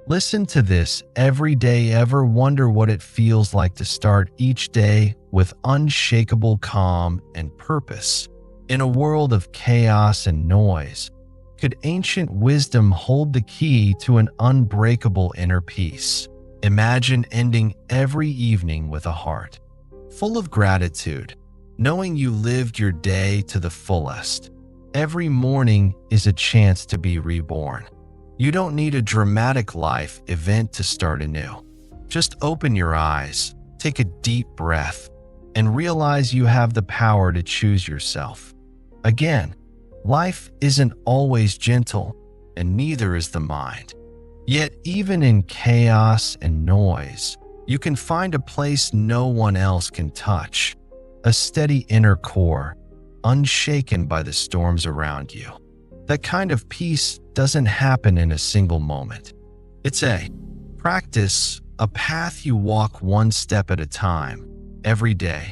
Listen to this every day. Ever wonder what it feels like to start each day with unshakable calm and purpose? In a world of chaos and noise, could ancient wisdom hold the key to an unbreakable inner peace? Imagine ending every evening with a heart full of gratitude, knowing you lived your day to the fullest. Every morning is a chance to be reborn. You don't need a dramatic life event to start anew. Just open your eyes, take a deep breath, and realize you have the power to choose yourself. Again, life isn't always gentle, and neither is the mind. Yet even in chaos and noise, you can find a place no one else can touch, a steady inner core, unshaken by the storms around you. That kind of peace doesn't happen in a single moment. It's a practice, a path you walk one step at a time, every day.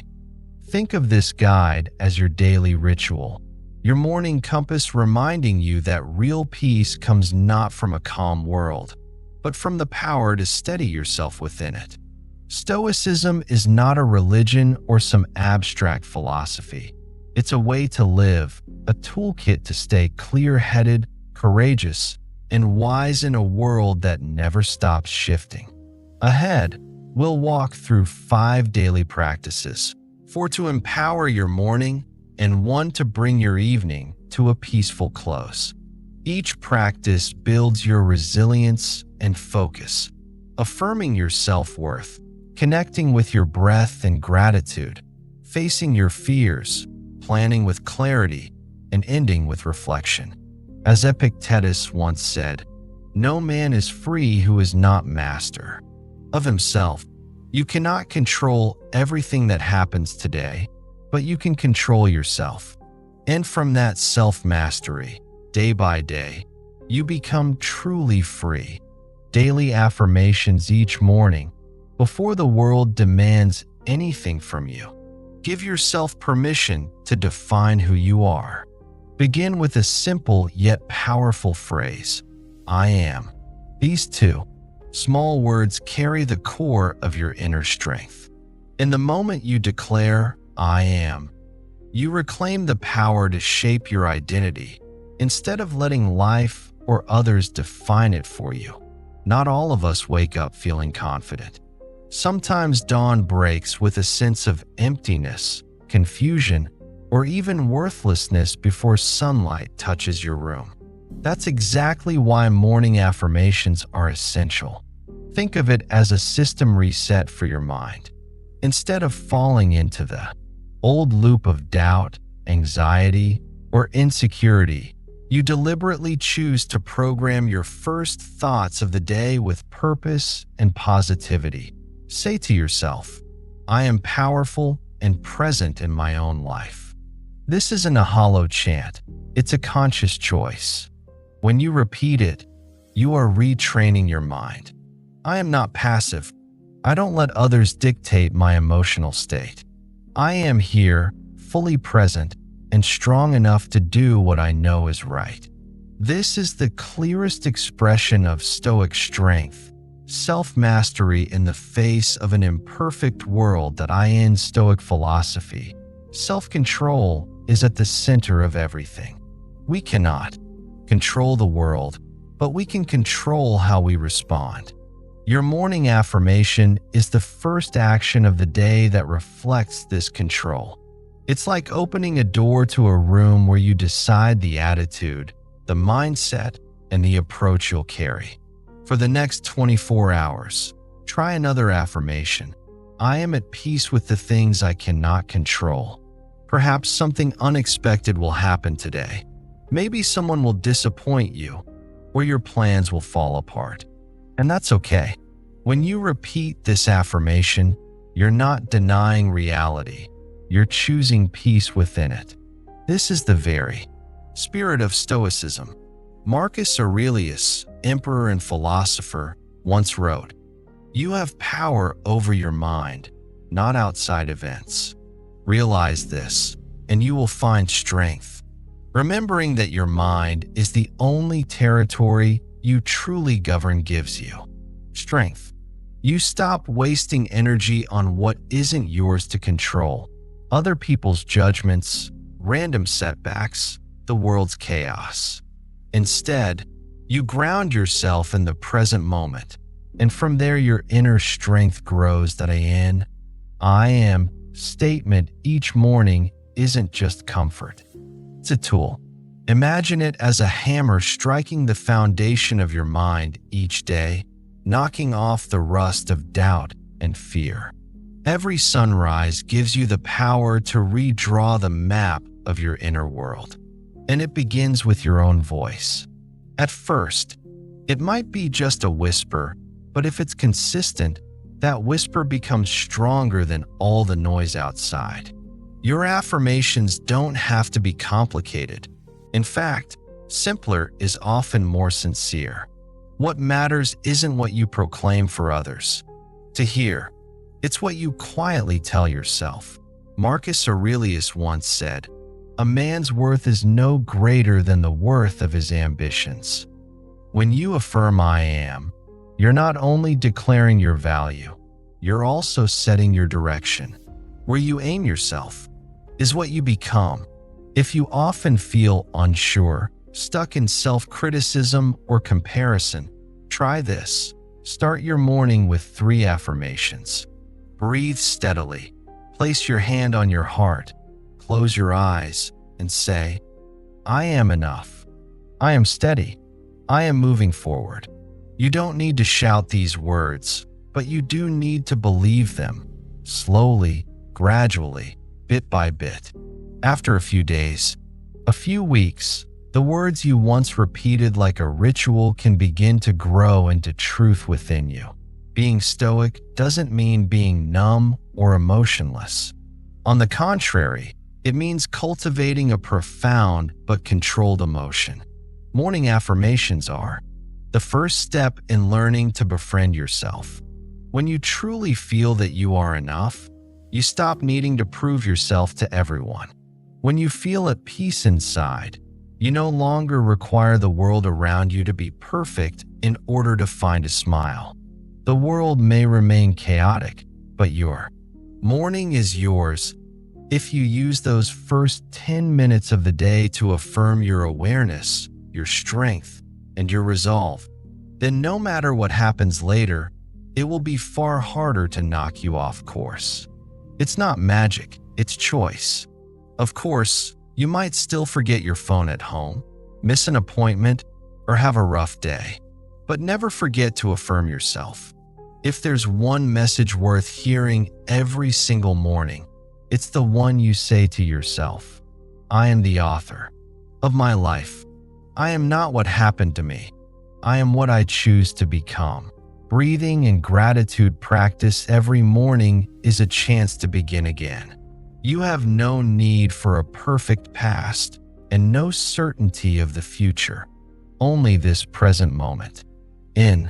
Think of this guide as your daily ritual, your morning compass reminding you that real peace comes not from a calm world, but from the power to steady yourself within it. Stoicism is not a religion or some abstract philosophy. It's a way to live, a toolkit to stay clear-headed, courageous, and wise in a world that never stops shifting. Ahead, we'll walk through 5 daily practices, 4 to empower your morning and 1 to bring your evening to a peaceful close. Each practice builds your resilience and focus, affirming your self-worth, connecting with your breath and gratitude, facing your fears, planning with clarity, and ending with reflection. As Epictetus once said, "No man is free who is not master of himself." You cannot control everything that happens today, but you can control yourself. And from that self-mastery, day by day, you become truly free. Daily affirmations each morning, before the world demands anything from you. Give yourself permission to define who you are. Begin with a simple yet powerful phrase, "I am." These 2 small words carry the core of your inner strength. In the moment you declare, "I am," you reclaim the power to shape your identity instead of letting life or others define it for you. Not all of us wake up feeling confident. Sometimes dawn breaks with a sense of emptiness, confusion, or even worthlessness before sunlight touches your room. That's exactly why morning affirmations are essential. Think of it as a system reset for your mind. Instead of falling into the old loop of doubt, anxiety, or insecurity, you deliberately choose to program your first thoughts of the day with purpose and positivity. Say to yourself, "I am powerful and present in my own life." This isn't a hollow chant, it's a conscious choice. When you repeat it, you are retraining your mind. I am not passive. I don't let others dictate my emotional state. I am here, fully present, and strong enough to do what I know is right. This is the clearest expression of Stoic strength, self-mastery in the face of an imperfect world that in Stoic philosophy. Self-control is at the center of everything. We cannot control the world, but we can control how we respond. Your morning affirmation is the first action of the day that reflects this control. It's like opening a door to a room where you decide the attitude, the mindset, and the approach you'll carry. For the next 24 hours, try another affirmation. I am at peace with the things I cannot control. Perhaps something unexpected will happen today. Maybe someone will disappoint you, or your plans will fall apart. And that's okay. When you repeat this affirmation, you're not denying reality. You're choosing peace within it. This is the very spirit of Stoicism. Marcus Aurelius, emperor and philosopher, once wrote, "You have power over your mind, not outside events. Realize this, and you will find strength." Remembering that your mind is the only territory you truly govern gives you. Strength. You stop wasting energy on what isn't yours to control. Other people's judgments, random setbacks, the world's chaos. Instead, you ground yourself in the present moment, and from there your inner strength grows. That I am statement each morning isn't just comfort. It's a tool. Imagine it as a hammer striking the foundation of your mind each day, knocking off the rust of doubt and fear. Every sunrise gives you the power to redraw the map of your inner world, and it begins with your own voice. At first, it might be just a whisper, but if it's consistent, that whisper becomes stronger than all the noise outside. Your affirmations don't have to be complicated. In fact, simpler is often more sincere. What matters isn't what you proclaim for others to hear. It's what you quietly tell yourself. Marcus Aurelius once said, "A man's worth is no greater than the worth of his ambitions." When you affirm "I am," you're not only declaring your value, you're also setting your direction. Where you aim yourself is what you become. If you often feel unsure, stuck in self-criticism or comparison, try this. Start your morning with 3 affirmations. Breathe steadily. Place your hand on your heart. Close your eyes and say, "I am enough. I am steady. I am moving forward." You don't need to shout these words, but you do need to believe them. Slowly, gradually, bit by bit. After a few days, a few weeks, the words you once repeated like a ritual can begin to grow into truth within you. Being stoic doesn't mean being numb or emotionless. On the contrary, it means cultivating a profound but controlled emotion. Morning affirmations are the first step in learning to befriend yourself. When you truly feel that you are enough, you stop needing to prove yourself to everyone. When you feel at peace inside, you no longer require the world around you to be perfect in order to find a smile. The world may remain chaotic, but your morning is yours. If you use those first 10 minutes of the day to affirm your awareness, your strength, and your resolve, then no matter what happens later, it will be far harder to knock you off course. It's not magic, it's choice. Of course, you might still forget your phone at home, miss an appointment, or have a rough day. But never forget to affirm yourself. If there's one message worth hearing every single morning, it's the one you say to yourself. I am the author of my life. I am not what happened to me. I am what I choose to become. Breathing and gratitude practice every morning is a chance to begin again. You have no need for a perfect past and no certainty of the future, only this present moment. In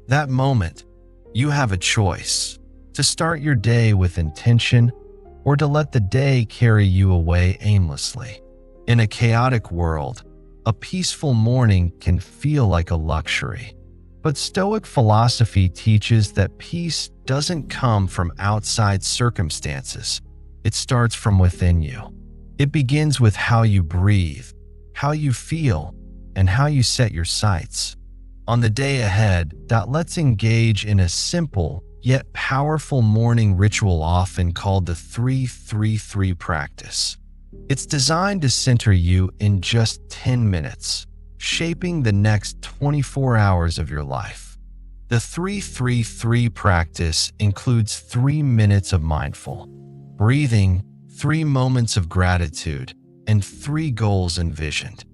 that moment, you have a choice to start your day with intention or to let the day carry you away aimlessly. In a chaotic world, a peaceful morning can feel like a luxury. But Stoic philosophy teaches that peace doesn't come from outside circumstances. It starts from within you. It begins with how you breathe, how you feel, and how you set your sights. On the day ahead, let's engage in a simple yet powerful morning ritual often called the 3-3-3 practice. It's designed to center you in just 10 minutes, shaping the next 24 hours of your life. The 3-3-3 practice includes 3 minutes of mindful breathing, 3 moments of gratitude, and 3 goals envisioned.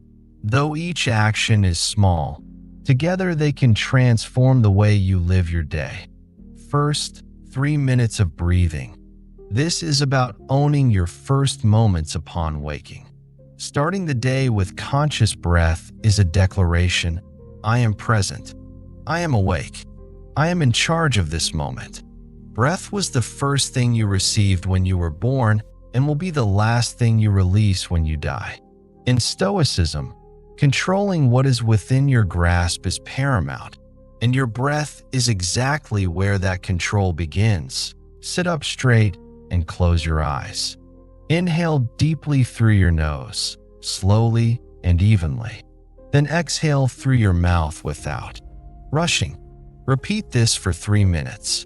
Though each action is small, together they can transform the way you live your day. First, 3 minutes of breathing. This is about owning your first moments upon waking. Starting the day with conscious breath is a declaration. I am present. I am awake. I am in charge of this moment. Breath was the first thing you received when you were born and will be the last thing you release when you die. In Stoicism, Controlling what is within your grasp is paramount, and your breath is exactly where that control begins. Sit up straight and close your eyes. Inhale deeply through your nose, slowly and evenly. Then exhale through your mouth without rushing. Repeat this for 3 minutes.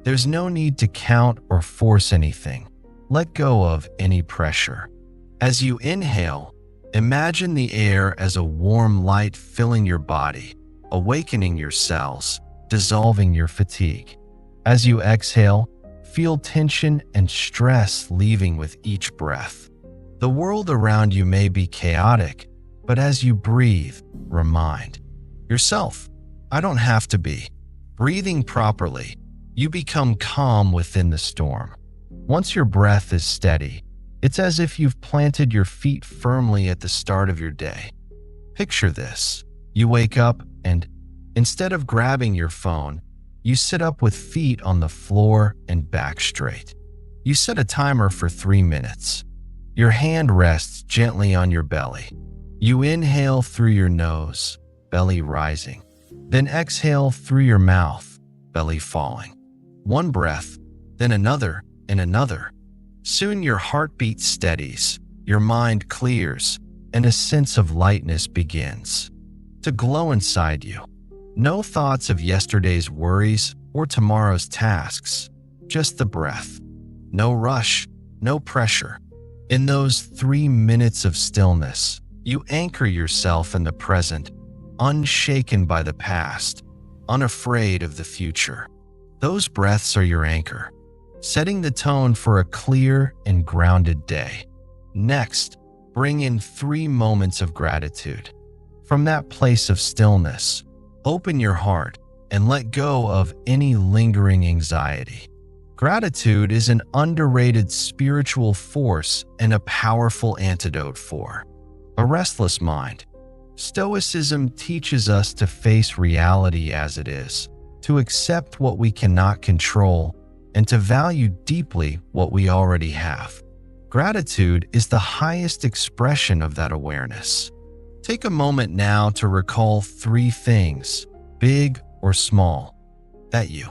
There's no need to count or force anything. Let go of any pressure. As you inhale, imagine the air as a warm light filling your body, awakening your cells, dissolving your fatigue. As you exhale, feel tension and stress leaving with each breath. The world around you may be chaotic, but as you breathe, remind yourself, I don't have to be. Breathing properly, you become calm within the storm. Once your breath is steady, it's as if you've planted your feet firmly at the start of your day. Picture this. You wake up and, instead of grabbing your phone, you sit up with feet on the floor and back straight. You set a timer for 3 minutes. Your hand rests gently on your belly. You inhale through your nose, belly rising. Then exhale through your mouth, belly falling. One breath, then another and another. Soon your heartbeat steadies, your mind clears, and a sense of lightness begins to glow inside you. No thoughts of yesterday's worries or tomorrow's tasks, just the breath. No rush, no pressure. In those 3 minutes of stillness, you anchor yourself in the present, unshaken by the past, unafraid of the future. Those breaths are your anchor, setting the tone for a clear and grounded day. Next, bring in 3 moments of gratitude. From that place of stillness, open your heart and let go of any lingering anxiety. Gratitude is an underrated spiritual force and a powerful antidote for a restless mind. Stoicism teaches us to face reality as it is, to accept what we cannot control, and to value deeply what we already have. Gratitude is the highest expression of that awareness. Take a moment now to recall 3 things, big or small, that you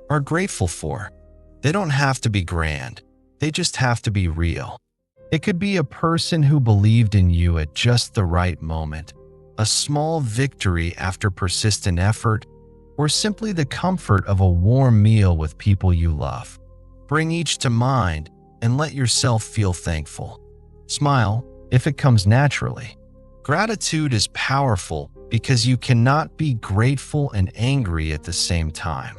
are grateful for. They don't have to be grand. They just have to be real. It could be a person who believed in you at just the right moment, a small victory after persistent effort, or simply the comfort of a warm meal with people you love. Bring each to mind and let yourself feel thankful. Smile if it comes naturally. Gratitude is powerful because you cannot be grateful and angry at the same time.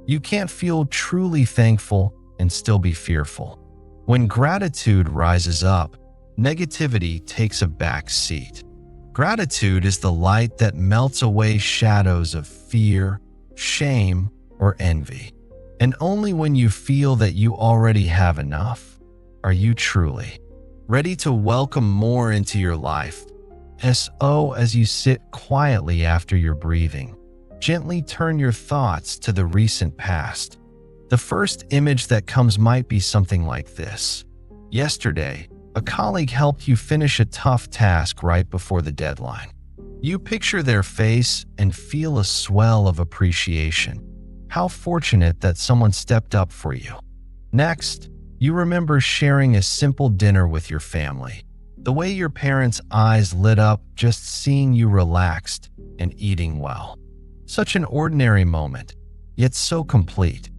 You can't feel truly thankful and still be fearful. When gratitude rises up, negativity takes a back seat. Gratitude is the light that melts away shadows of fear, shame, or envy. And only when you feel that you already have enough are you truly ready to welcome more into your life. As you sit quietly after your breathing, gently turn your thoughts to the recent past. The first image that comes might be something like this. Yesterday, a colleague helped you finish a tough task right before the deadline. You picture their face and feel a swell of appreciation. How fortunate that someone stepped up for you. Next, you remember sharing a simple dinner with your family. The way your parents' eyes lit up just seeing you relaxed and eating well. Such an ordinary moment, yet so complete.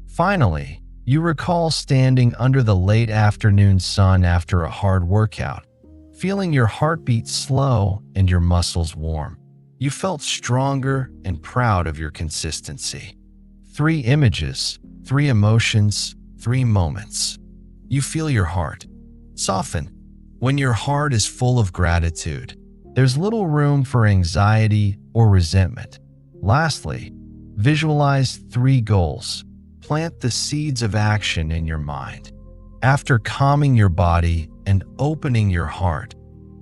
Finally, you recall standing under the late afternoon sun after a hard workout, feeling your heartbeat slow and your muscles warm. You felt stronger and proud of your consistency. 3 images, 3 emotions, 3 moments. You feel your heart soften. When your heart is full of gratitude, there's little room for anxiety or resentment. Lastly, visualize 3 goals. Plant the seeds of action in your mind. After calming your body and opening your heart,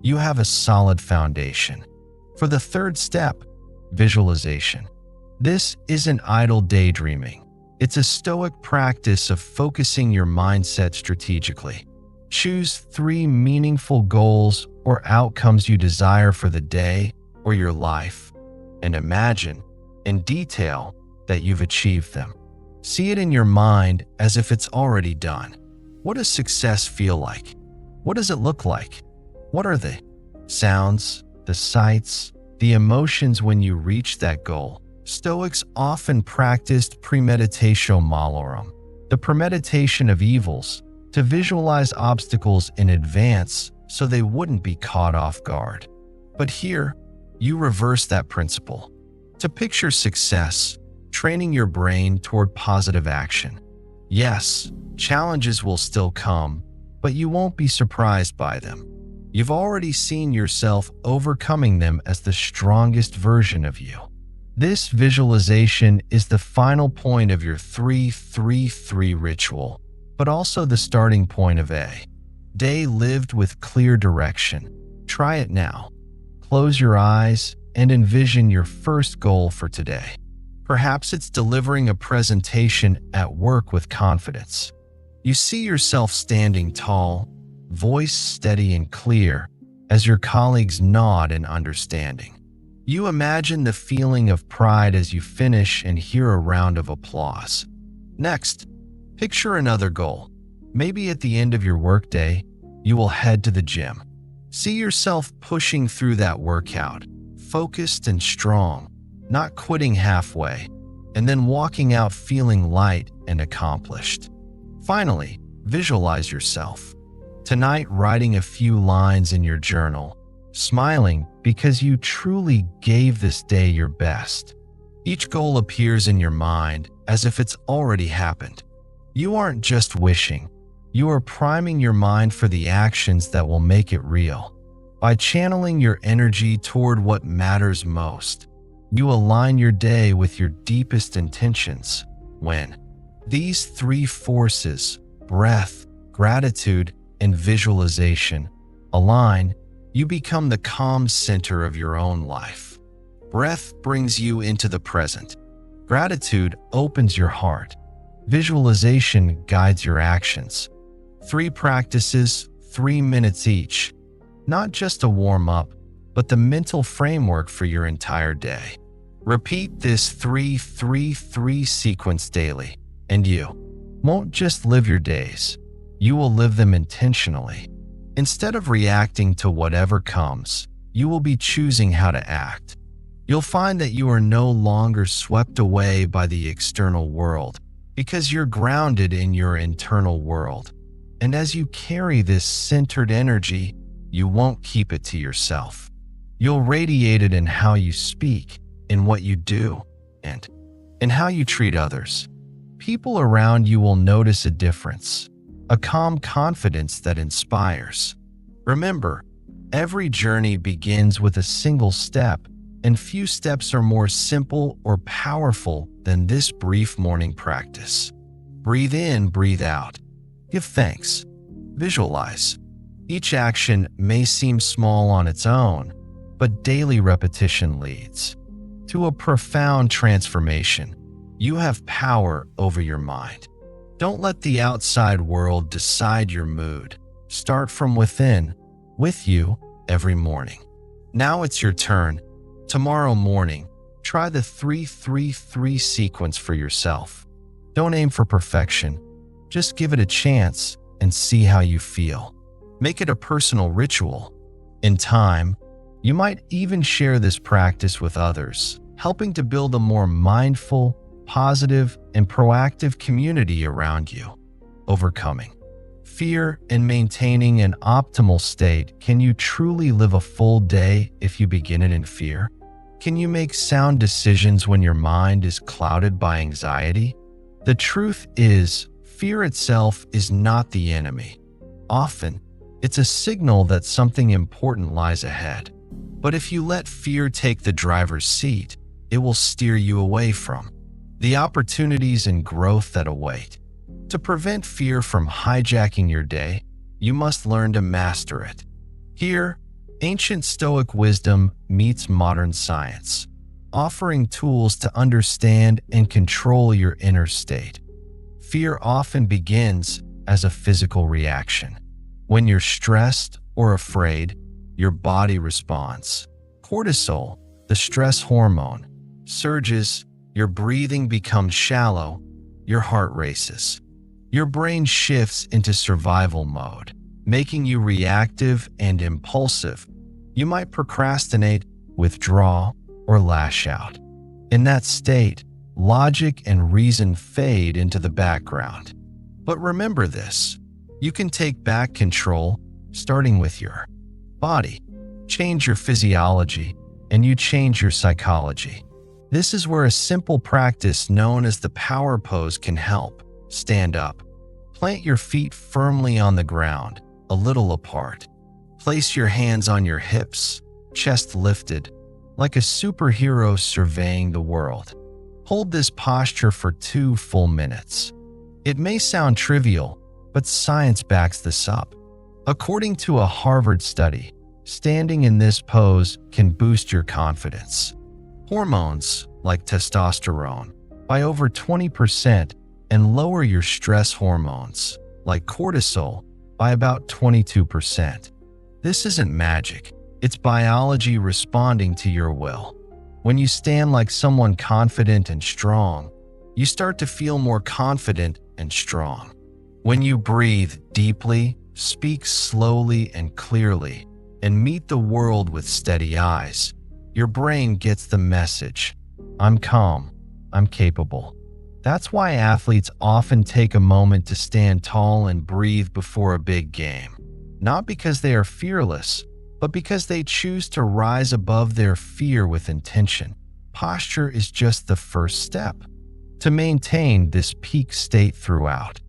you have a solid foundation. For the 3rd step, visualization. This isn't idle daydreaming. It's a Stoic practice of focusing your mindset strategically. Choose 3 meaningful goals or outcomes you desire for the day or your life, and imagine, in detail, that you've achieved them. See it in your mind as if it's already done. What does success feel like? What does it look like? What are the sounds, the sights, the emotions when you reach that goal? Stoics often practiced premeditatio malorum, the premeditation of evils, to visualize obstacles in advance so they wouldn't be caught off guard. But here, you reverse that principle. To picture success, training your brain toward positive action. Yes, challenges will still come, but you won't be surprised by them. You've already seen yourself overcoming them as the strongest version of you. This visualization is the final point of your 3-3-3 ritual, but also the starting point of a day lived with clear direction. Try it now. Close your eyes and envision your first goal for today. Perhaps it's delivering a presentation at work with confidence. You see yourself standing tall, voice steady and clear, as your colleagues nod in understanding. You imagine the feeling of pride as you finish and hear a round of applause. Next, picture another goal. Maybe at the end of your workday, you will head to the gym. See yourself pushing through that workout, focused and strong, not quitting halfway, and then walking out feeling light and accomplished. Finally, visualize yourself. Tonight, writing a few lines in your journal, smiling because you truly gave this day your best. Each goal appears in your mind as if it's already happened. You aren't just wishing, you are priming your mind for the actions that will make it real. By channeling your energy toward what matters most, you align your day with your deepest intentions. When these three forces, breath, gratitude, and visualization, align, you become the calm center of your own life. Breath brings you into the present. Gratitude opens your heart. Visualization guides your actions. 3 practices, 3 minutes each. Not just a warm-up, but the mental framework for your entire day. Repeat this 3-3-3 sequence daily, and you won't just live your days. You will live them intentionally. Instead of reacting to whatever comes, you will be choosing how to act. You'll find that you are no longer swept away by the external world because you're grounded in your internal world. And as you carry this centered energy, you won't keep it to yourself. You'll radiate it in how you speak, in what you do, and in how you treat others. People around you will notice a difference, a calm confidence that inspires. Remember, every journey begins with a single step, and few steps are more simple or powerful than this brief morning practice. Breathe in, breathe out. Give thanks. Visualize. Each action may seem small on its own, but daily repetition leads to a profound transformation. You have power over your mind. Don't let the outside world decide your mood. Start from within, with you, every morning. Now it's your turn. Tomorrow morning, try the 3-3-3 sequence for yourself. Don't aim for perfection. Just give it a chance and see how you feel. Make it a personal ritual. In time, you might even share this practice with others, helping to build a more mindful, positive, and proactive community around you. Overcoming fear and maintaining an optimal state. Can you truly live a full day if you begin it in fear? Can you make sound decisions when your mind is clouded by anxiety? The truth is, fear itself is not the enemy. Often, it's a signal that something important lies ahead. But if you let fear take the driver's seat, it will steer you away from the opportunities and growth that await. To prevent fear from hijacking your day, you must learn to master it. Here, ancient Stoic wisdom meets modern science, offering tools to understand and control your inner state. Fear often begins as a physical reaction. When you're stressed or afraid, your body responds. Cortisol, the stress hormone, surges, your breathing becomes shallow, your heart races. Your brain shifts into survival mode, making you reactive and impulsive. You might procrastinate, withdraw, or lash out. In that state, logic and reason fade into the background. But remember this, you can take back control, starting with your body. Change your physiology, and you change your psychology. This is where a simple practice known as the power pose can help. Stand up. Plant your feet firmly on the ground, a little apart. Place your hands on your hips, chest lifted, like a superhero surveying the world. Hold this posture for 2 full minutes. It may sound trivial, but science backs this up. According to a Harvard study, standing in this pose can boost your confidence. Hormones, like testosterone, by over 20% and lower your stress hormones, like cortisol, by about 22%. This isn't magic, it's biology responding to your will. When you stand like someone confident and strong, you start to feel more confident and strong. When you breathe deeply, speak slowly and clearly, and meet the world with steady eyes, your brain gets the message. I'm calm. I'm capable. That's why athletes often take a moment to stand tall and breathe before a big game. Not because they are fearless, but because they choose to rise above their fear with intention. Posture is just the first step. To maintain this peak state throughout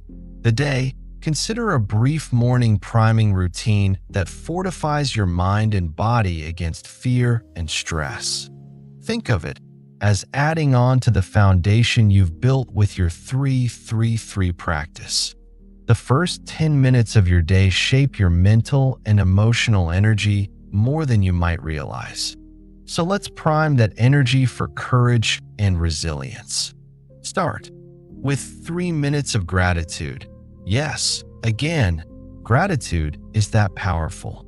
the day, consider a brief morning priming routine that fortifies your mind and body against fear and stress. Think of it as adding on to the foundation you've built with your 3-3-3 practice. The first 10 minutes of your day shape your mental and emotional energy more than you might realize. So let's prime that energy for courage and resilience. Start with 3 minutes of gratitude. Yes, again, gratitude is that powerful.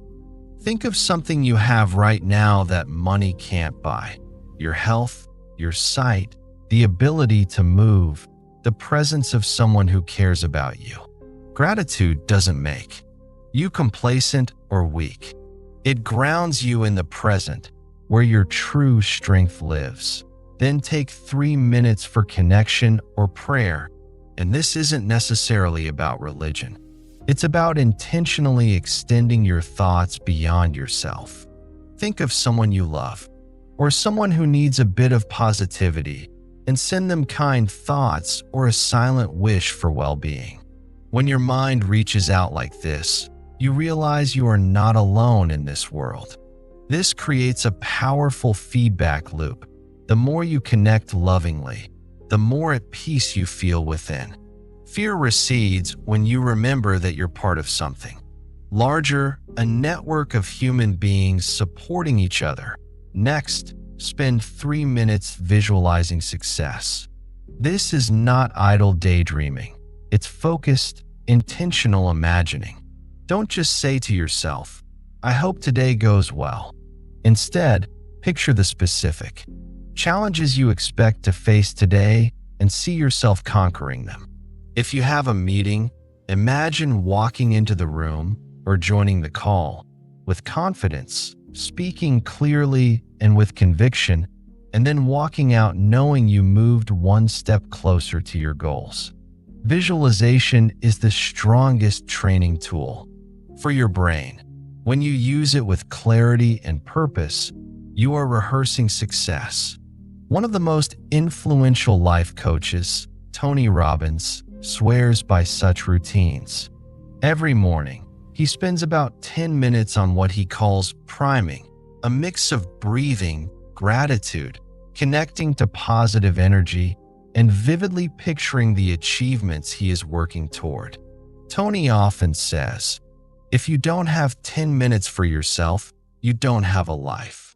Think of something you have right now that money can't buy. Your health, your sight, the ability to move, the presence of someone who cares about you. Gratitude doesn't make you complacent or weak. It grounds you in the present, where your true strength lives. Then take 3 minutes for connection or prayer. And this isn't necessarily about religion. It's about intentionally extending your thoughts beyond yourself. Think of someone you love, or someone who needs a bit of positivity, and send them kind thoughts or a silent wish for well-being. When your mind reaches out like this, you realize you are not alone in this world. This creates a powerful feedback loop. The more you connect lovingly, the more at peace you feel within. Fear recedes when you remember that you're part of something larger, a network of human beings supporting each other. Next, spend 3 minutes visualizing success. This is not idle daydreaming. It's focused, intentional imagining. Don't just say to yourself, I hope today goes well. Instead, picture the specific challenges you expect to face today and see yourself conquering them. If you have a meeting, imagine walking into the room or joining the call with confidence, speaking clearly and with conviction, and then walking out knowing you moved one step closer to your goals. Visualization is the strongest training tool for your brain. When you use it with clarity and purpose, you are rehearsing success. One of the most influential life coaches, Tony Robbins, swears by such routines. Every morning, he spends about 10 minutes on what he calls priming, a mix of breathing, gratitude, connecting to positive energy, and vividly picturing the achievements he is working toward. Tony often says, if you don't have 10 minutes for yourself, you don't have a life.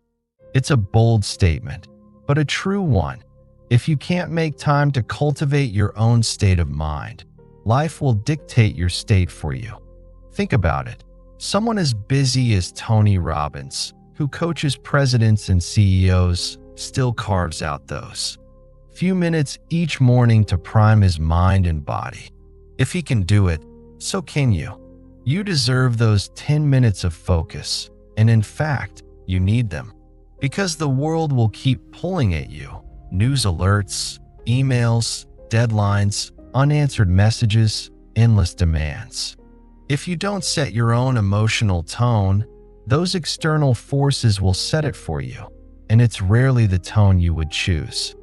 It's a bold statement, but a true one. If you can't make time to cultivate your own state of mind, life will dictate your state for you. Think about it. Someone as busy as Tony Robbins, who coaches presidents and CEOs, still carves out those few minutes each morning to prime his mind and body. If he can do it, so can you. You deserve those 10 minutes of focus, and in fact, you need them. Because the world will keep pulling at you. News alerts, emails, deadlines, unanswered messages, endless demands. If you don't set your own emotional tone, those external forces will set it for you, and it's rarely the tone you would choose.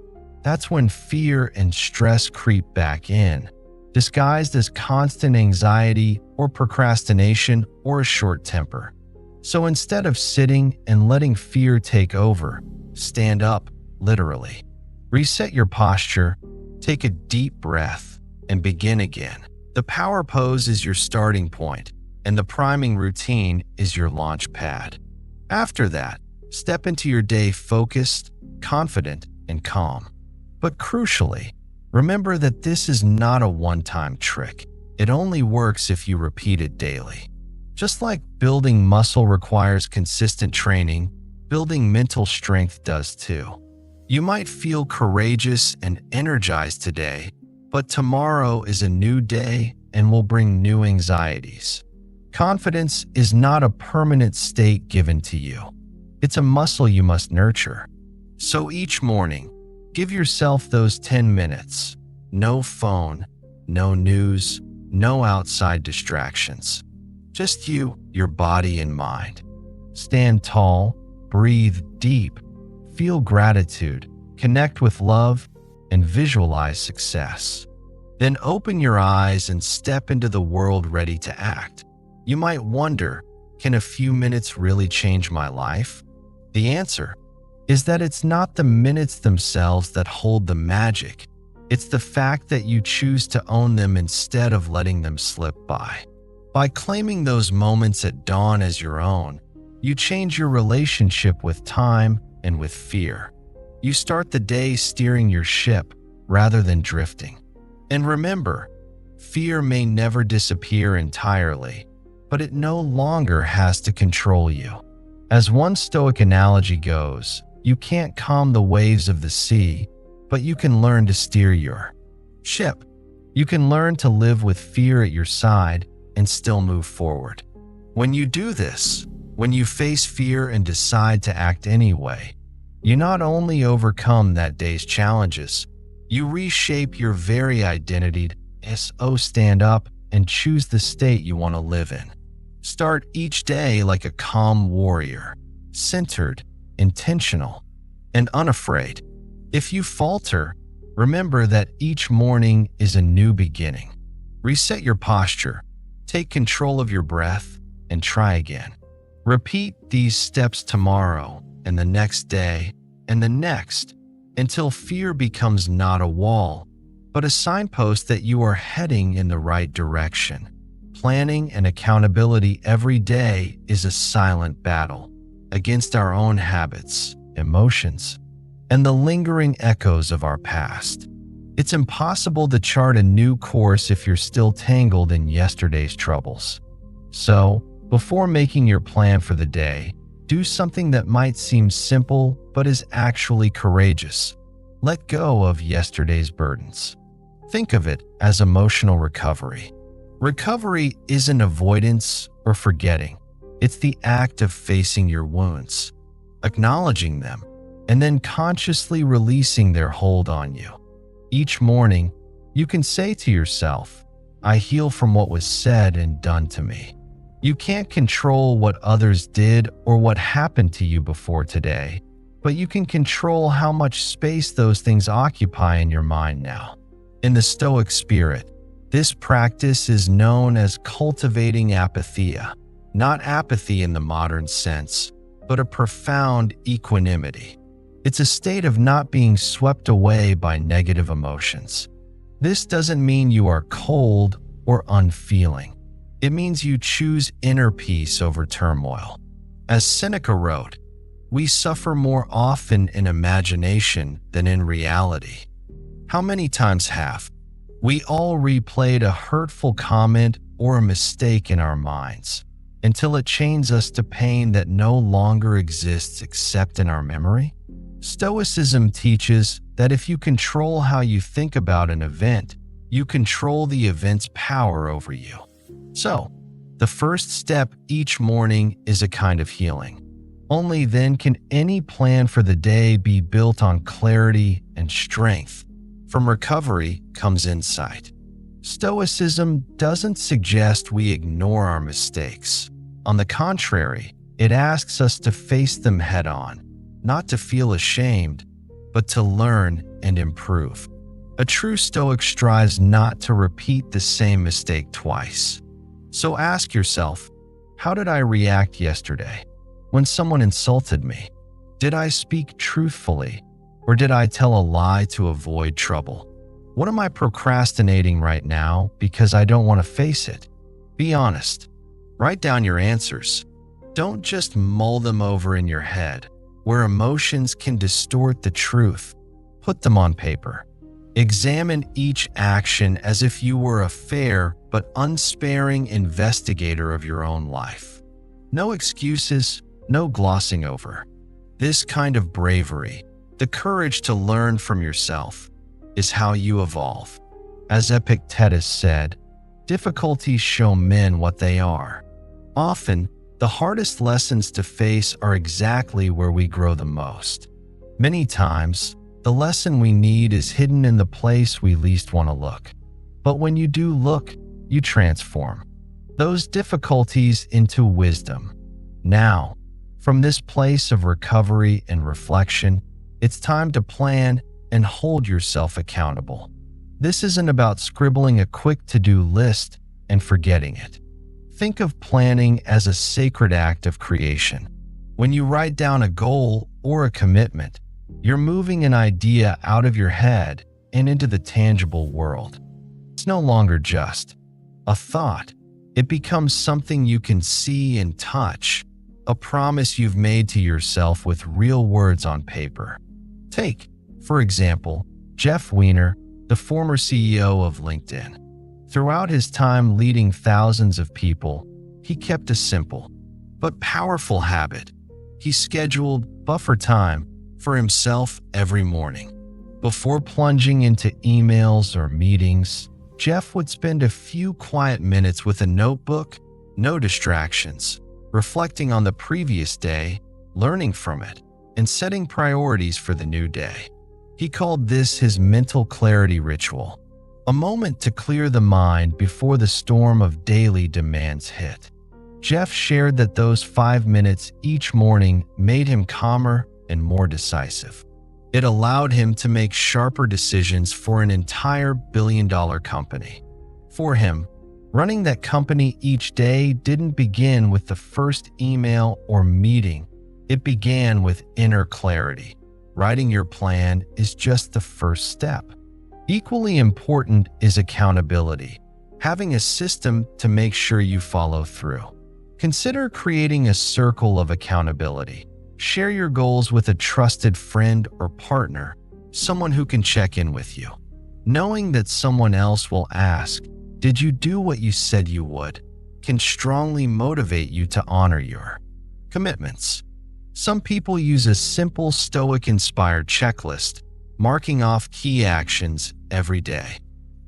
That's when fear and stress creep back in, disguised as constant anxiety or procrastination or a short temper. So instead of sitting and letting fear take over, stand up, literally. Reset your posture, take a deep breath, and begin again. The power pose is your starting point, and the priming routine is your launch pad. After that, step into your day focused, confident, and calm. But crucially, remember that this is not a one-time trick. It only works if you repeat it daily. Just like building muscle requires consistent training, building mental strength does too. You might feel courageous and energized today, but tomorrow is a new day and will bring new anxieties. Confidence is not a permanent state given to you. It's a muscle you must nurture. So each morning, give yourself those 10 minutes. No phone, no news, no outside distractions. Just you, your body and mind. Stand tall, breathe deep, feel gratitude, connect with love, and visualize success. Then open your eyes and step into the world ready to act. You might wonder, can a few minutes really change my life? The answer is that it's not the minutes themselves that hold the magic. It's the fact that you choose to own them instead of letting them slip by. By claiming those moments at dawn as your own, you change your relationship with time and with fear. You start the day steering your ship rather than drifting. And remember, fear may never disappear entirely, but it no longer has to control you. As one Stoic analogy goes, you can't calm the waves of the sea, but you can learn to steer your ship. You can learn to live with fear at your side and still move forward. When you do this, when you face fear and decide to act anyway, you not only overcome that day's challenges, you reshape your very identity to stand up and choose the state you want to live in. Start each day like a calm warrior, centered, intentional, and unafraid. If you falter, remember that each morning is a new beginning. Reset your posture, take control of your breath, and try again. Repeat these steps tomorrow and the next day and the next until fear becomes not a wall, but a signpost that you are heading in the right direction. Planning and accountability every day is a silent battle against our own habits, emotions, and the lingering echoes of our past. It's impossible to chart a new course if you're still tangled in yesterday's troubles. So, before making your plan for the day, do something that might seem simple but is actually courageous. Let go of yesterday's burdens. Think of it as emotional recovery. Recovery isn't avoidance or forgetting. It's the act of facing your wounds, acknowledging them, and then consciously releasing their hold on you. Each morning, you can say to yourself, I heal from what was said and done to me. You can't control what others did or what happened to you before today, but you can control how much space those things occupy in your mind now. In the Stoic spirit, this practice is known as cultivating apatheia, not apathy in the modern sense, but a profound equanimity. It's a state of not being swept away by negative emotions. This doesn't mean you are cold or unfeeling. It means you choose inner peace over turmoil. As Seneca wrote, we suffer more often in imagination than in reality. How many times have we all replayed a hurtful comment or a mistake in our minds? until it chains us to pain that no longer exists except in our memory? Stoicism teaches that if you control how you think about an event, you control the event's power over you. So, the first step each morning is a kind of healing. Only then can any plan for the day be built on clarity and strength. From recovery comes insight. Stoicism doesn't suggest we ignore our mistakes. On the contrary, it asks us to face them head-on, not to feel ashamed, but to learn and improve. A true Stoic strives not to repeat the same mistake twice. So ask yourself, how did I react yesterday? When someone insulted me, did I speak truthfully, or did I tell a lie to avoid trouble? What am I procrastinating right now because I don't want to face it? Be honest. Write down your answers. Don't just mull them over in your head, where emotions can distort the truth. Put them on paper. Examine each action as if you were a fair but unsparing investigator of your own life. No excuses, no glossing over. This kind of bravery, the courage to learn from yourself, is how you evolve. As Epictetus said, difficulties show men what they are. Often, the hardest lessons to face are exactly where we grow the most. Many times, the lesson we need is hidden in the place we least want to look. But when you do look, you transform those difficulties into wisdom. Now, from this place of recovery and reflection, it's time to plan and hold yourself accountable. This isn't about scribbling a quick to-do list and forgetting it. Think of planning as a sacred act of creation. When you write down a goal or a commitment, you're moving an idea out of your head and into the tangible world. It's no longer just a thought. It becomes something you can see and touch, a promise you've made to yourself with real words on paper. Take, for example, Jeff Weiner, the former CEO of LinkedIn. Throughout his time leading thousands of people, he kept a simple but powerful habit. He scheduled buffer time for himself every morning. Before plunging into emails or meetings, Jeff would spend a few quiet minutes with a notebook, no distractions, reflecting on the previous day, learning from it, and setting priorities for the new day. He called this his mental clarity ritual, a moment to clear the mind before the storm of daily demands hit. Jeff shared that those 5 minutes each morning made him calmer and more decisive. It allowed him to make sharper decisions for an entire billion-dollar company. For him, running that company each day didn't begin with the first email or meeting. It began with inner clarity. Writing your plan is just the first step. Equally important is accountability, having a system to make sure you follow through. Consider creating a circle of accountability. Share your goals with a trusted friend or partner, someone who can check in with you. Knowing that someone else will ask, "Did you do what you said you would?" can strongly motivate you to honor your commitments. Some people use a simple Stoic-inspired checklist, marking off key actions every day.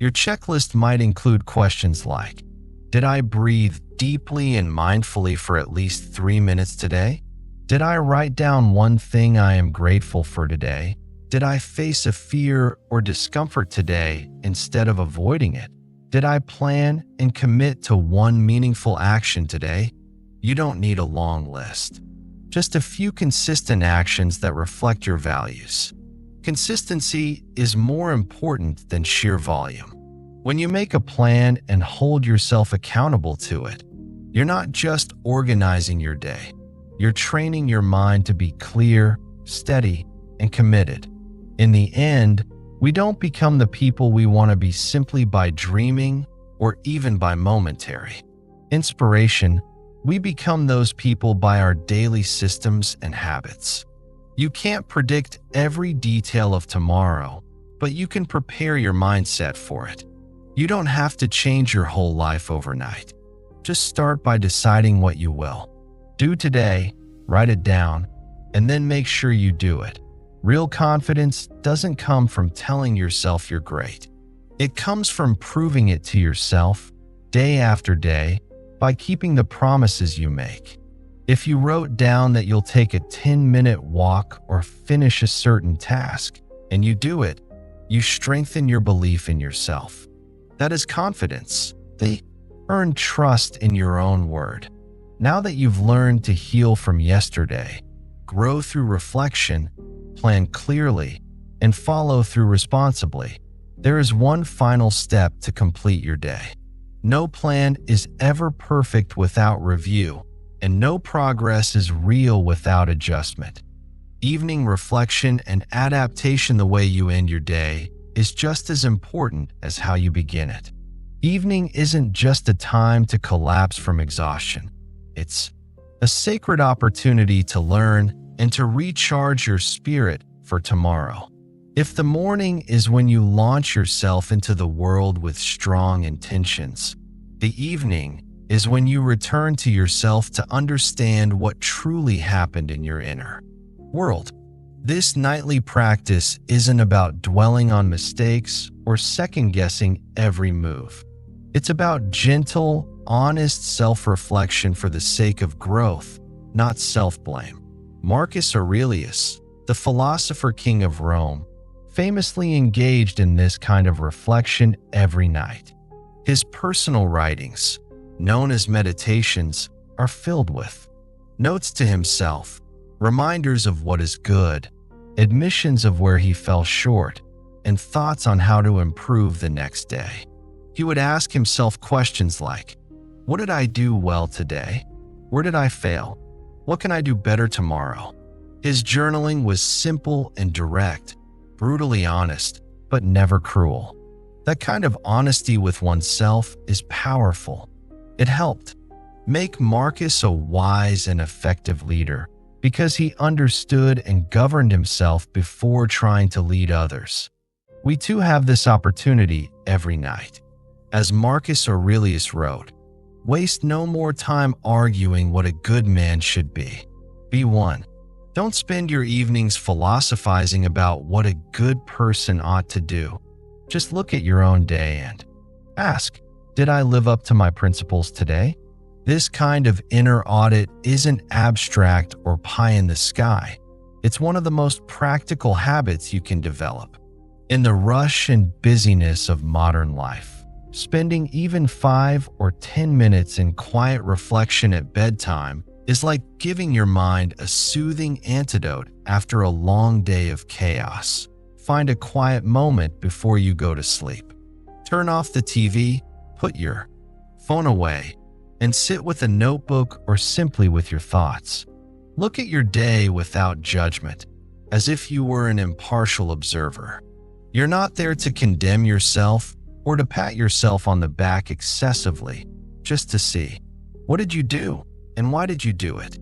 Your checklist might include questions like, did I breathe deeply and mindfully for at least 3 minutes today? Did I write down one thing I am grateful for today? Did I face a fear or discomfort today instead of avoiding it? Did I plan and commit to one meaningful action today? You don't need a long list. Just a few consistent actions that reflect your values. Consistency is more important than sheer volume. When you make a plan and hold yourself accountable to it, you're not just organizing your day. You're training your mind to be clear, steady, and committed. In the end, we don't become the people we want to be simply by dreaming or even by momentary inspiration. We become those people by our daily systems and habits. You can't predict every detail of tomorrow, but you can prepare your mindset for it. You don't have to change your whole life overnight. Just start by deciding what you will do today, write it down, and then make sure you do it. Real confidence doesn't come from telling yourself you're great. It comes from proving it to yourself day after day by keeping the promises you make. If you wrote down that you'll take a 10-minute walk or finish a certain task, and you do it, you strengthen your belief in yourself. That is confidence. They earn trust in your own word. Now that you've learned to heal from yesterday, grow through reflection, plan clearly, and follow through responsibly, there is one final step to complete your day. No plan is ever perfect without review, and no progress is real without adjustment. Evening reflection and adaptation, the way you end your day, is just as important as how you begin it. Evening isn't just a time to collapse from exhaustion. It's a sacred opportunity to learn and to recharge your spirit for tomorrow. If the morning is when you launch yourself into the world with strong intentions, the evening is when you return to yourself to understand what truly happened in your inner world. This nightly practice isn't about dwelling on mistakes or second-guessing every move. It's about gentle, honest self-reflection for the sake of growth, not self-blame. Marcus Aurelius, the philosopher king of Rome, famously engaged in this kind of reflection every night. His personal writings, known as meditations, are filled with notes to himself, reminders of what is good, admissions of where he fell short, and thoughts on how to improve the next day. He would ask himself questions like, what did I do well today? Where did I fail? What can I do better tomorrow? His journaling was simple and direct, brutally honest, but never cruel. That kind of honesty with oneself is powerful. It helped make Marcus a wise and effective leader because he understood and governed himself before trying to lead others. We too have this opportunity every night. As Marcus Aurelius wrote, waste no more time arguing what a good man should be. Be one. Don't spend your evenings philosophizing about what a good person ought to do. Just look at your own day and ask, did I live up to my principles today? This kind of inner audit isn't abstract or pie in the sky. It's one of the most practical habits you can develop. In the rush and busyness of modern life, spending even 5 or 10 minutes in quiet reflection at bedtime is like giving your mind a soothing antidote after a long day of chaos. Find a quiet moment before you go to sleep. Turn off the TV, put your phone away, and sit with a notebook or simply with your thoughts. Look at your day without judgment, as if you were an impartial observer. You're not there to condemn yourself or to pat yourself on the back excessively, just to see, what did you do and why did you do it?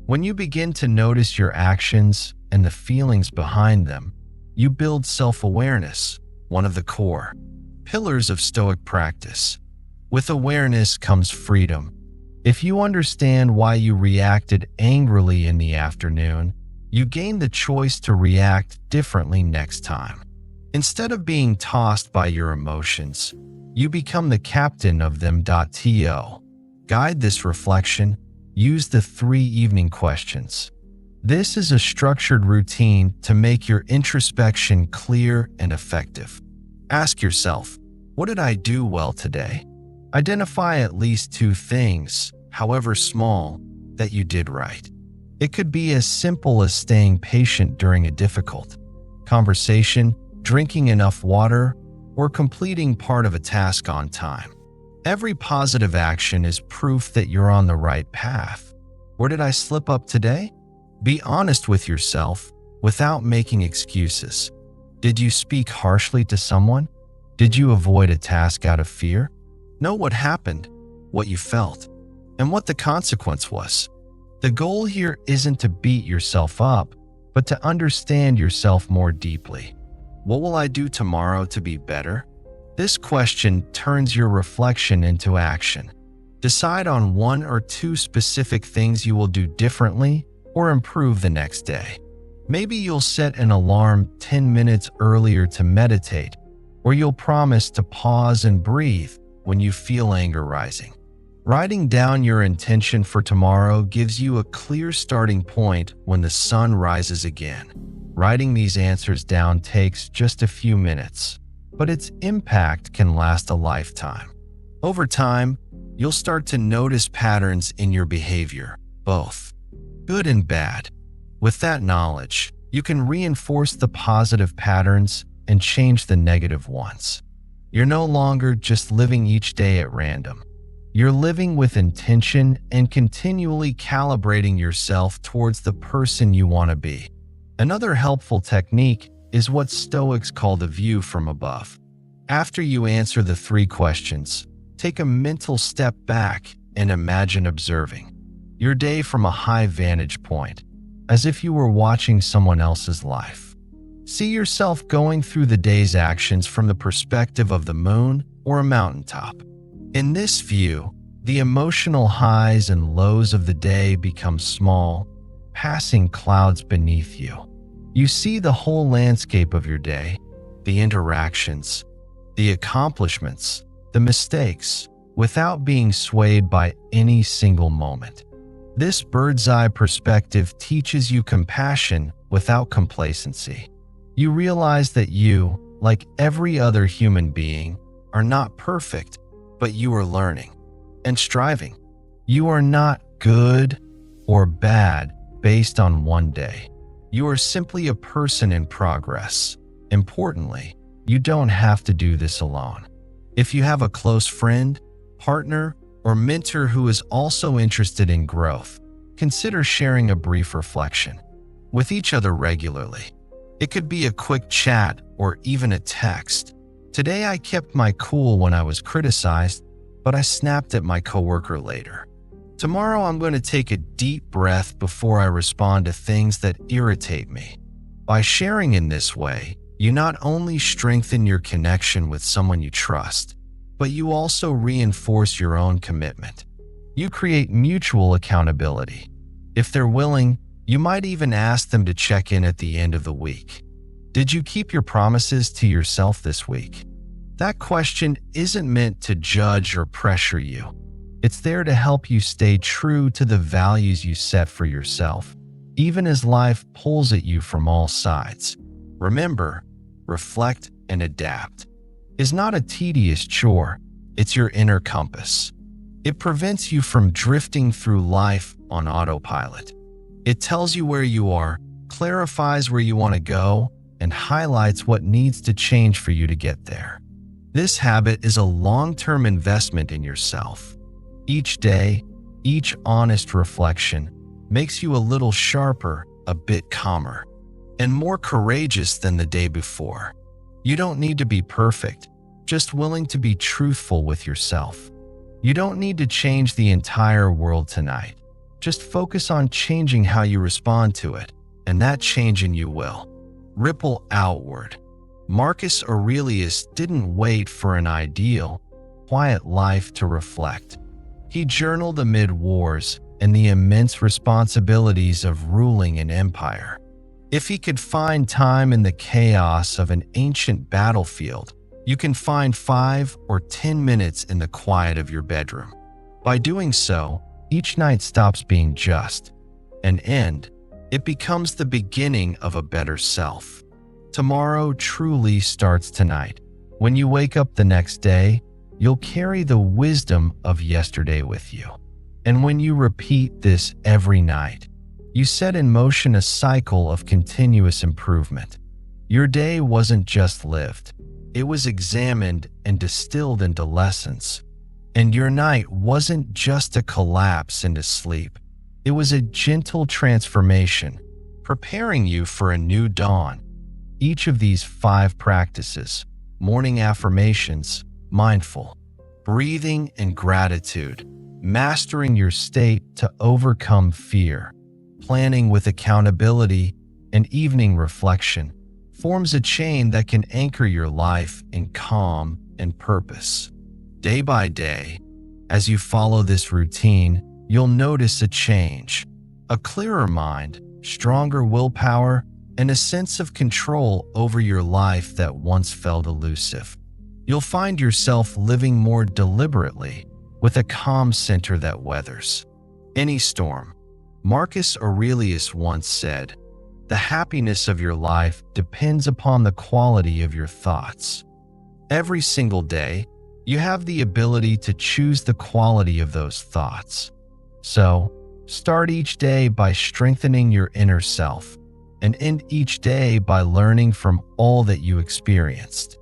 When you begin to notice your actions and the feelings behind them, you build self-awareness, one of the core pillars of Stoic practice. With awareness comes freedom. If you understand why you reacted angrily in the afternoon, you gain the choice to react differently next time. Instead of being tossed by your emotions, you become the captain of them. To guide this reflection, use the 3 evening questions. This is a structured routine to make your introspection clear and effective. Ask yourself, what did I do well today? Identify at least 2 things, however small, that you did right. It could be as simple as staying patient during a difficult conversation, drinking enough water, or completing part of a task on time. Every positive action is proof that you're on the right path. Where did I slip up today? Be honest with yourself without making excuses. Did you speak harshly to someone? Did you avoid a task out of fear? Know what happened, what you felt, and what the consequence was. The goal here isn't to beat yourself up, but to understand yourself more deeply. What will I do tomorrow to be better? This question turns your reflection into action. Decide on 1 or 2 specific things you will do differently or improve the next day. Maybe you'll set an alarm 10 minutes earlier to meditate, or you'll promise to pause and breathe when you feel anger rising. Writing down your intention for tomorrow gives you a clear starting point when the sun rises again. Writing these answers down takes just a few minutes, but its impact can last a lifetime. Over time, you'll start to notice patterns in your behavior, both good and bad. With that knowledge, you can reinforce the positive patterns and change the negative ones. You're no longer just living each day at random. You're living with intention and continually calibrating yourself towards the person you want to be. Another helpful technique is what Stoics call the view from above. After you answer the 3 questions, take a mental step back and imagine observing your day from a high vantage point, as if you were watching someone else's life. See yourself going through the day's actions from the perspective of the moon or a mountaintop. In this view, the emotional highs and lows of the day become small, passing clouds beneath you. You see the whole landscape of your day, the interactions, the accomplishments, the mistakes, without being swayed by any single moment. This bird's-eye perspective teaches you compassion without complacency. You realize that you, like every other human being, are not perfect, but you are learning and striving. You are not good or bad based on one day. You are simply a person in progress. Importantly, you don't have to do this alone. If you have a close friend, partner, or mentor who is also interested in growth, consider sharing a brief reflection with each other regularly. It could be a quick chat or even a text. Today I kept my cool when I was criticized, but I snapped at my coworker later. Tomorrow I'm going to take a deep breath before I respond to things that irritate me. By sharing in this way, you not only strengthen your connection with someone you trust, but you also reinforce your own commitment. You create mutual accountability. If they're willing, you might even ask them to check in at the end of the week. Did you keep your promises to yourself this week? That question isn't meant to judge or pressure you. It's there to help you stay true to the values you set for yourself, even as life pulls at you from all sides. Remember, reflect and adapt is not a tedious chore, it's your inner compass. It prevents you from drifting through life on autopilot. It tells you where you are, clarifies where you want to go, and highlights what needs to change for you to get there. This habit is a long-term investment in yourself. Each day, each honest reflection makes you a little sharper, a bit calmer, and more courageous than the day before. You don't need to be perfect, just willing to be truthful with yourself. You don't need to change the entire world tonight. Just focus on changing how you respond to it, and that change in you will ripple outward. Marcus Aurelius didn't wait for an ideal, quiet life to reflect. He journaled amid wars and the immense responsibilities of ruling an empire. If he could find time in the chaos of an ancient battlefield, you can find 5 or 10 minutes in the quiet of your bedroom. By doing so, each night stops being just an end. It becomes the beginning of a better self. Tomorrow truly starts tonight. When you wake up the next day, you'll carry the wisdom of yesterday with you. And when you repeat this every night, you set in motion a cycle of continuous improvement. Your day wasn't just lived. It was examined and distilled into lessons. And your night wasn't just a collapse into sleep. It was a gentle transformation, preparing you for a new dawn. Each of these 5 practices, morning affirmations, mindful, breathing and gratitude, mastering your state to overcome fear, planning with accountability, and evening reflection, forms a chain that can anchor your life in calm and purpose. Day by day, As you follow this routine, you'll notice a change, a clearer mind, stronger willpower, and a sense of control over your life that once felt elusive. You'll find yourself living more deliberately, with a calm center that weathers any storm. Marcus Aurelius once said, "The happiness of your life depends upon the quality of your thoughts." Every single day, you have the ability to choose the quality of those thoughts. So, start each day by strengthening your inner self, and end each day by learning from all that you experienced.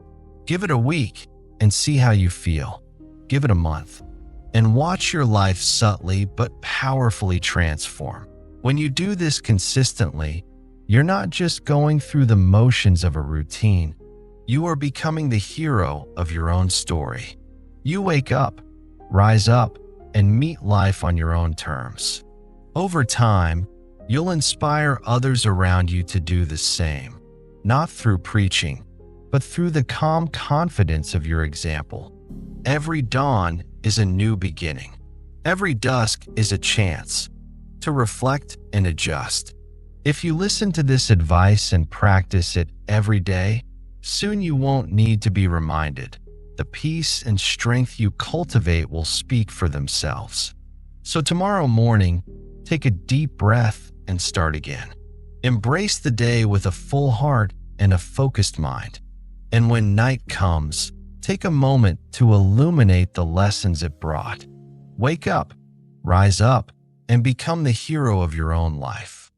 Give it a week and see how you feel. Give it a month and watch your life subtly but powerfully transform. When you do this consistently, you're not just going through the motions of a routine, you are becoming the hero of your own story. You wake up, rise up, and meet life on your own terms. Over time, you'll inspire others around you to do the same, not through preaching, but through the calm confidence of your example. Every dawn is a new beginning. Every dusk is a chance to reflect and adjust. If you listen to this advice and practice it every day, soon you won't need to be reminded. The peace and strength you cultivate will speak for themselves. So tomorrow morning, take a deep breath and start again. Embrace the day with a full heart and a focused mind. And when night comes, take a moment to illuminate the lessons it brought. Wake up, rise up, and become the hero of your own life.